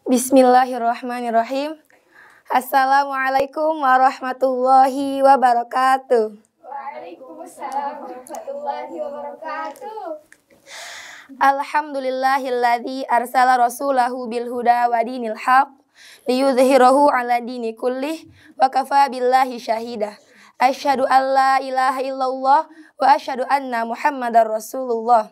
Bismillahirrahmanirrahim. Assalamualaikum warahmatullahi wabarakatuh. Waalaikumsalam warahmatullahi wabarakatuh. Alhamdulillahilladzi arsala rasulahu bil huda wa dinil haq liyudhhirahu ala dini kullih wa kafa billahi syahida. Asyhadu an la ilaha illallah wa asyhadu anna Muhammadar Rasulullah.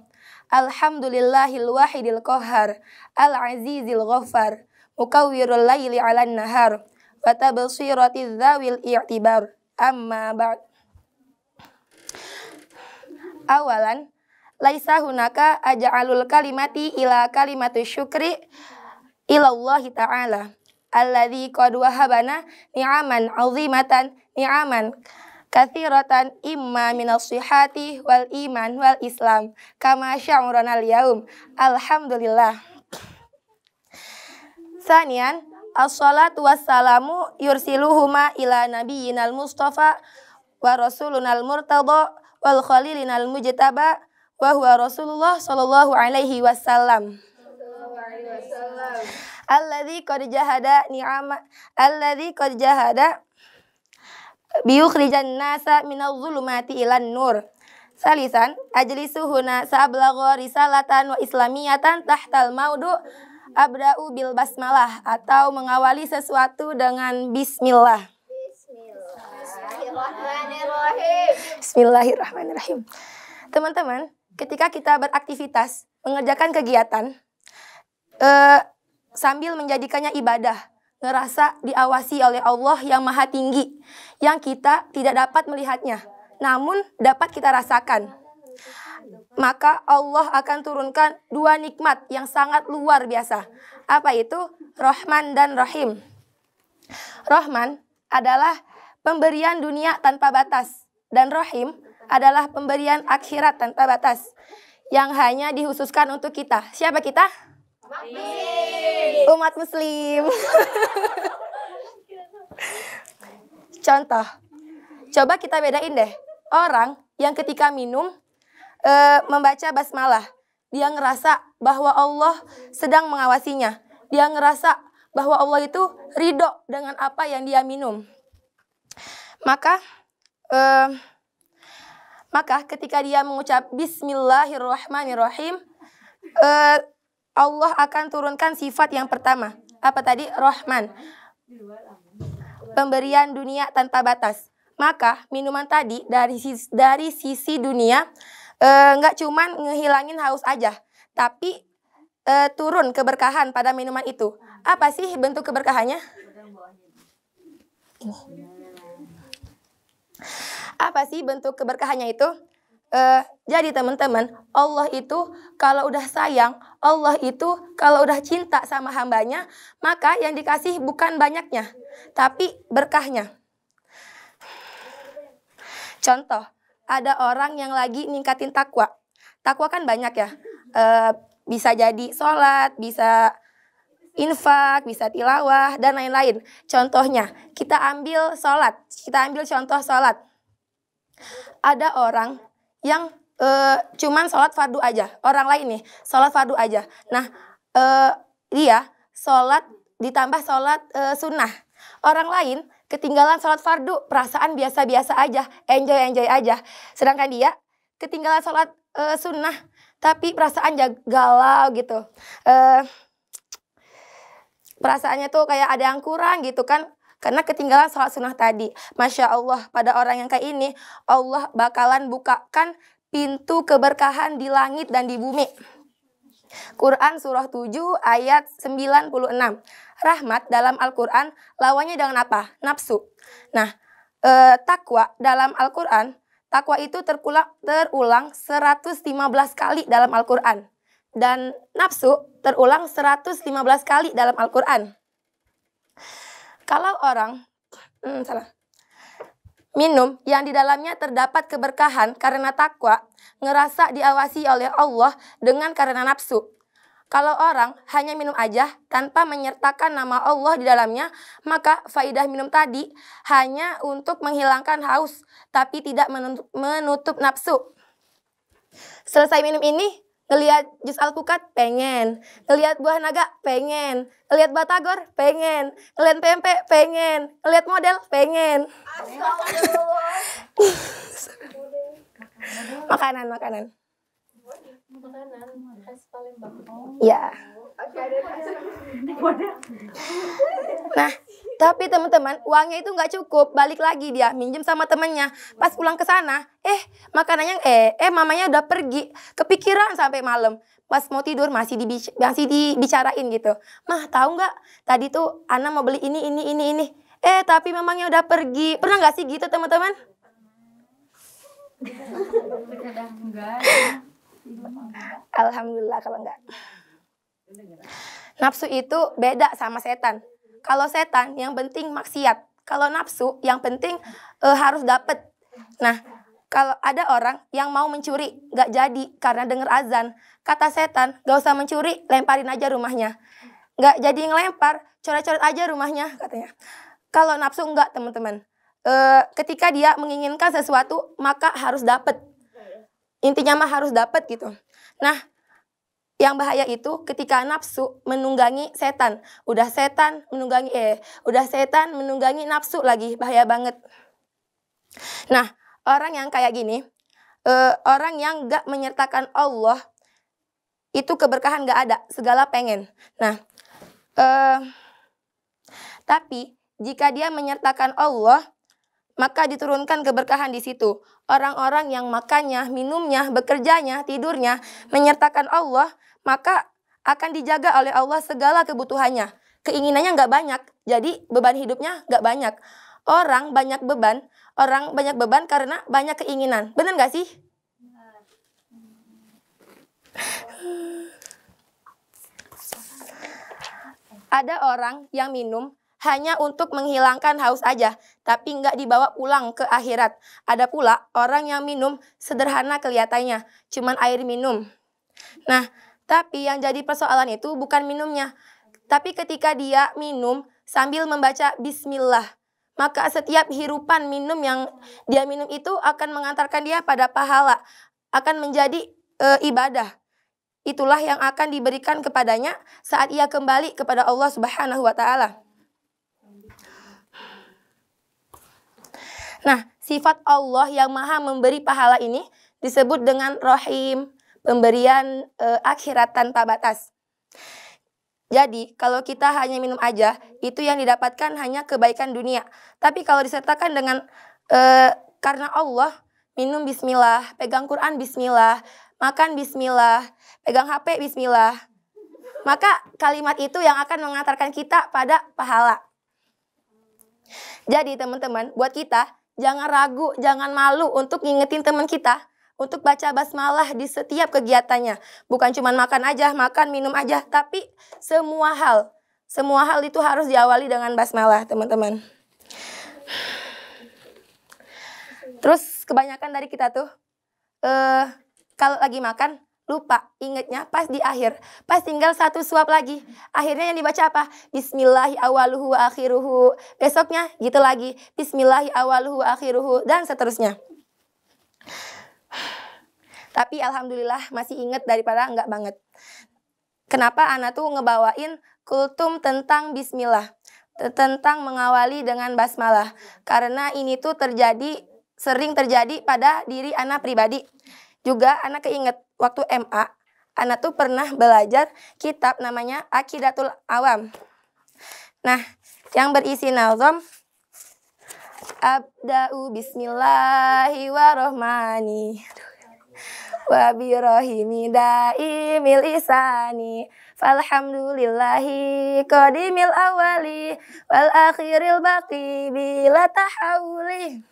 Alhamdulillahil wahidil qahhar al-azizil ghaffar mukawwirul laili 'alan nahar wa tabsiratiz zawil i'tibar. Amma ba'd. Awalan, laisa hunaka aj'alul kalimati ila kalimatu syukri ilallahi ta'ala alladzi qad wahabana ni'aman 'azimatan ni'aman katsiratan imma minas sihhati wal iman wal islam kama sya'urana al-yaum. Alhamdulillah. Sanian, as-salatu wassalamu yursiluhuma ila nabiyyinal mustafa wa rasulunal murtada wal khalilinal mujtaba wa huwa Rasulullah sallallahu alaihi wasallam. Alladzi qad jahada biyukhrijan nasa minadh dhulumati ilan nur. Salisan, ajlisuhuna sa'ablagha risalatan wa islamiyatan tahtal maudu abda'u bil basmalah, atau mengawali sesuatu dengan bismillah. Bismillahirrahmanirrahim. Teman-teman, ketika kita beraktivitas, mengerjakan kegiatan, sambil menjadikannya ibadah, ngerasa diawasi oleh Allah yang maha tinggi, yang kita tidak dapat melihatnya, namun dapat kita rasakan. Maka Allah akan turunkan dua nikmat yang sangat luar biasa. Apa itu? Rahman dan Rahim. Rahman adalah pemberian dunia tanpa batas, dan Rahim adalah pemberian akhirat tanpa batas, yang hanya dikhususkan untuk kita. Siapa kita? Umat Muslim. Contoh, coba kita bedain deh. Orang yang ketika minum membaca basmalah, dia ngerasa bahwa Allah sedang mengawasinya. Dia ngerasa bahwa Allah itu ridho dengan apa yang dia minum. Maka ketika dia mengucap Bismillahirrahmanirrahim, Allah akan turunkan sifat yang pertama. Apa tadi? Rahman. Pemberian dunia tanpa batas. Maka minuman tadi dari sisi dunia nggak cuman ngehilangin haus aja, tapi turun keberkahan pada minuman itu. Apa sih bentuk keberkahannya? Ini. Apa sih bentuk keberkahannya itu? Jadi teman-teman, Allah itu kalau udah sayang, Allah itu kalau udah cinta sama hambanya, maka yang dikasih bukan banyaknya, tapi berkahnya. Contoh, ada orang yang lagi ningkatin takwa. Takwa kan banyak ya, bisa jadi sholat, bisa infak, bisa tilawah, dan lain-lain. Contohnya, kita ambil contoh sholat. Ada orang yang cuman sholat fardu aja. Orang lain nih, sholat fardu aja. Nah, dia sholat ditambah sholat sunnah. Orang lain ketinggalan sholat fardu, perasaan biasa-biasa aja, enjoy aja. Sedangkan dia ketinggalan sholat sunnah, tapi perasaan galau gitu. Perasaannya tuh kayak ada yang kurang gitu kan, karena ketinggalan sholat sunnah tadi. Masya Allah, pada orang yang kayak ini, Allah bakalan bukakan pintu keberkahan di langit dan di bumi. Quran surah 7 ayat 96. Rahmat dalam Al-Quran lawannya dengan apa? Nafsu. Nah, takwa dalam Al-Quran, takwa itu terulang 115 kali dalam Al-Quran. Dan nafsu terulang 115 kali dalam Al-Quran. Kalau orang minum yang di dalamnya terdapat keberkahan karena takwa, ngerasa diawasi oleh Allah dengan karena nafsu. Kalau orang hanya minum aja tanpa menyertakan nama Allah di dalamnya, maka faidah minum tadi hanya untuk menghilangkan haus, tapi tidak menutup nafsu. Selesai minum ini, Ngelihat jus alpukat pengen, ngelihat buah naga pengen, ngelihat batagor pengen, ngelihat pempek pengen, ngelihat model pengen. Makanan khas Palembang. ya. Nah, tapi teman-teman, uangnya itu nggak cukup, balik lagi dia minjem sama temennya. Pas pulang ke sana, makanannya mamanya udah pergi, kepikiran sampai malam. Pas mau tidur masih dibicarain gitu. Mah, tahu nggak? Tadi tuh Ana mau beli ini. Tapi mamanya udah pergi. Pernah nggak sih gitu, teman-teman? Alhamdulillah kalau enggak. Nafsu itu beda sama setan. Kalau setan yang penting maksiat. Kalau nafsu yang penting harus dapet. Nah, kalau ada orang yang mau mencuri, nggak jadi karena dengar azan. Kata setan, gak usah mencuri, lemparin aja rumahnya. Nggak jadi ngelempar, coret-coret aja rumahnya katanya. Kalau nafsu enggak, teman-teman. Ketika dia menginginkan sesuatu, maka harus dapet. Intinya mah harus dapet gitu. Nah, yang bahaya itu ketika nafsu menunggangi setan. Udah setan menunggangi nafsu lagi, bahaya banget. Nah, orang yang kayak gini, orang yang gak menyertakan Allah, itu keberkahan gak ada, segala pengen. Nah, tapi jika dia menyertakan Allah, maka diturunkan keberkahan di situ. Orang-orang yang makannya, minumnya, bekerjanya, tidurnya, menyertakan Allah, maka akan dijaga oleh Allah segala kebutuhannya. Keinginannya nggak banyak, jadi beban hidupnya nggak banyak. Orang banyak beban karena banyak keinginan. Benar nggak sih? Ada orang yang minum hanya untuk menghilangkan haus aja, tapi nggak dibawa pulang ke akhirat. Ada pula orang yang minum sederhana kelihatannya, cuman air minum. Nah, tapi yang jadi persoalan itu bukan minumnya, tapi ketika dia minum sambil membaca bismillah, maka setiap hirupan minum yang dia minum itu akan mengantarkan dia pada pahala, akan menjadi ibadah. Itulah yang akan diberikan kepadanya saat ia kembali kepada Allah Subhanahu wa Ta'ala. Nah, sifat Allah yang maha memberi pahala ini disebut dengan Rahim, pemberian akhirat tanpa batas. Jadi, kalau kita hanya minum aja, itu yang didapatkan hanya kebaikan dunia. Tapi kalau disertakan dengan karena Allah, minum bismillah, pegang Quran bismillah, makan bismillah, pegang HP bismillah, maka kalimat itu yang akan mengantarkan kita pada pahala. Jadi teman-teman, buat kita, jangan ragu, jangan malu untuk ngingetin teman kita untuk baca basmalah di setiap kegiatannya. Bukan cuma makan aja, makan, minum aja, tapi semua hal itu harus diawali dengan basmalah, teman-teman. Terus kebanyakan dari kita tuh kalau lagi makan lupa, ingetnya pas di akhir, pas tinggal satu suap lagi. Akhirnya yang dibaca apa? Bismillahi awaluhu wa akhiruhu. Besoknya gitu lagi, Bismillahi awaluhu wa akhiruhu, dan seterusnya. Tapi alhamdulillah masih inget daripada enggak banget. Kenapa Ana tuh ngebawain kultum tentang bismillah, tentang mengawali dengan basmalah? Karena ini tuh sering terjadi pada diri Ana pribadi. Juga Ana keinget waktu MA, Ana tuh pernah belajar kitab namanya Aqidatul Awam. Nah, yang berisi nazam Abda'u bismillahi wa rahmani wa birahimi daimil isani falhamdulillahi qadimil awali wal akhiril baqi bila tahawuli.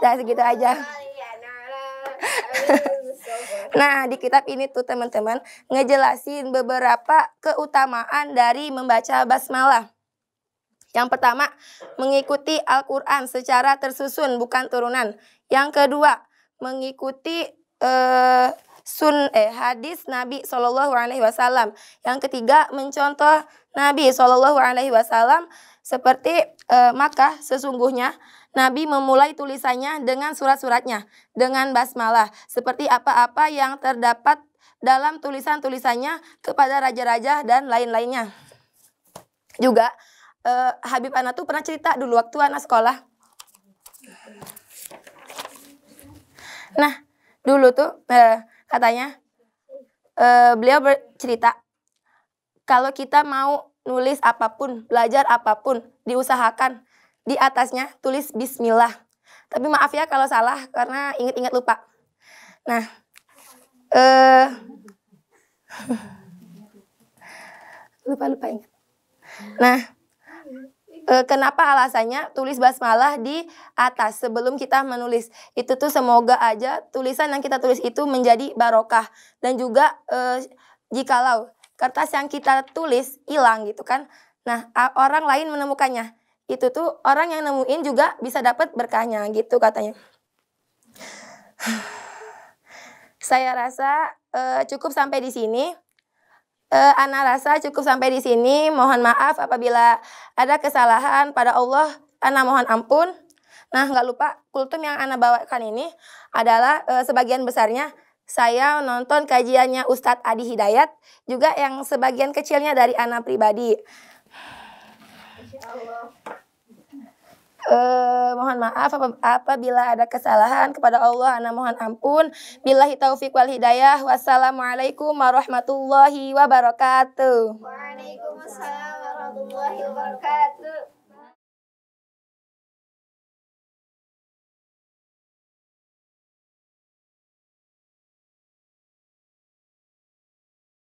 Dah segitu aja. Nah, di kitab ini tuh teman-teman ngejelasin beberapa keutamaan dari membaca basmalah. Yang pertama, mengikuti Al-Quran secara tersusun, bukan turunan. Yang kedua, mengikuti hadis Nabi SAW. Yang ketiga, mencontoh Nabi SAW seperti maka sesungguhnya Nabi memulai tulisannya dengan surat-suratnya dengan basmalah, seperti apa-apa yang terdapat dalam tulisan-tulisannya kepada raja-raja dan lain-lainnya. Juga Habib Ana tuh pernah cerita dulu waktu anak sekolah. Nah, dulu tuh katanya beliau bercerita kalau kita mau nulis apapun, belajar apapun, diusahakan di atasnya tulis bismillah. Tapi maaf ya kalau salah karena ingat-ingat lupa. Nah, lupa ingat. Nah, kenapa alasannya tulis basmalah di atas sebelum kita menulis? Itu tuh semoga aja tulisan yang kita tulis itu menjadi barokah. Dan juga jikalau kertas yang kita tulis hilang gitu kan, nah orang lain menemukannya, itu tuh orang yang nemuin juga bisa dapat berkahnya gitu katanya. Saya rasa cukup sampai di sini. Ana rasa cukup sampai di sini. Mohon maaf apabila ada kesalahan pada Allah. Ana mohon ampun. Nah, nggak lupa kultum yang Ana bawakan ini adalah sebagian besarnya saya nonton kajiannya Ustadz Adi Hidayat, juga yang sebagian kecilnya dari Ana pribadi. Mohon maaf apabila ada kesalahan, kepada Allah Ana mohon ampun. Billahi taufik wal hidayah. Wassalamualaikum warahmatullahi wabarakatuh. Waalaikumsalam warahmatullahi wabarakatuh.